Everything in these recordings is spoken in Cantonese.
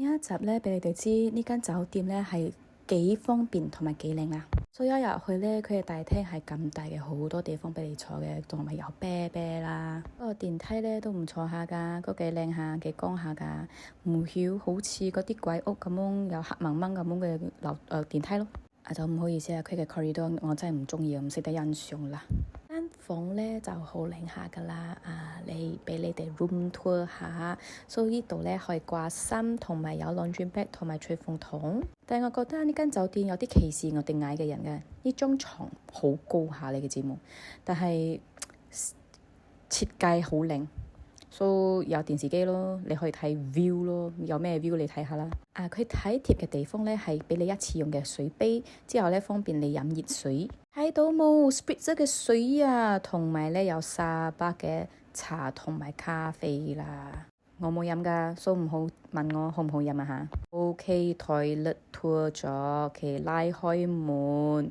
呢一集咧俾你哋知呢間酒店咧係幾方便同埋幾靚啊！所以一入去咧，佢嘅大廳係咁大嘅，好多地方俾你坐嘅，同埋有啤啤啦。嗰個電梯咧都唔錯下㗎，都幾靚下，幾光下㗎。唔曉好似嗰啲鬼屋咁樣有黑掹掹咁樣嘅電梯咯。就唔好意思啊，佢嘅 corridor 我真係唔中意，唔識得欣賞啦。間房咧就好靚下㗎啦，俾你哋 room tour 下，所以呢度咧可以掛衫，同埋有 laundry bag 同埋吹風筒。但係我覺得呢間酒店有啲歧視我哋矮嘅人嘅，呢張床好高下你嘅節目，但係設計好靚。So 有電視機咯，你可以睇 view 咯，有咩 view 你睇下啦。佢體貼嘅地方咧係俾你一次用嘅水杯，之後咧方便你飲熱水。睇到冇 spritzer 嘅水啊，同埋咧有沙巴嘅茶同埋咖啡啦。我冇飲㗎，所以唔好問我好唔好飲啊嚇。OK， toilet tour 咗，其拉開門，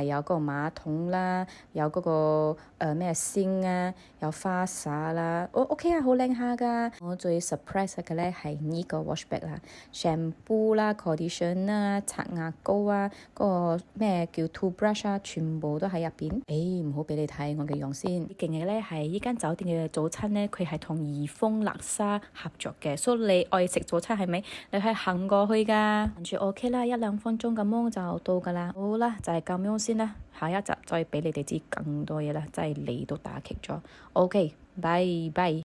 有個馬桶啦，有嗰個咩星啊，有花灑啦，OK 啊，好靚下㗎。我最 surprise 嘅咧係呢個 wash bag 啦，shampoo 啦 conditioner 啦，刷牙膏啊，嗰個咩叫 toothbrush 啊，全部都喺入邊。唔好俾你睇我嘅樣先。勁嘅咧係呢間酒店嘅早餐咧，佢係同怡豐叻沙合作嘅，所以你愛食早餐係咪？你可以行過去㗎，跟住 OK 啦，1-2分鐘咁樣就到㗎啦。好啦，就係咁樣先啦，下一集再俾你哋知更多嘢啦，真係嚟到打擊咗。OK，拜拜。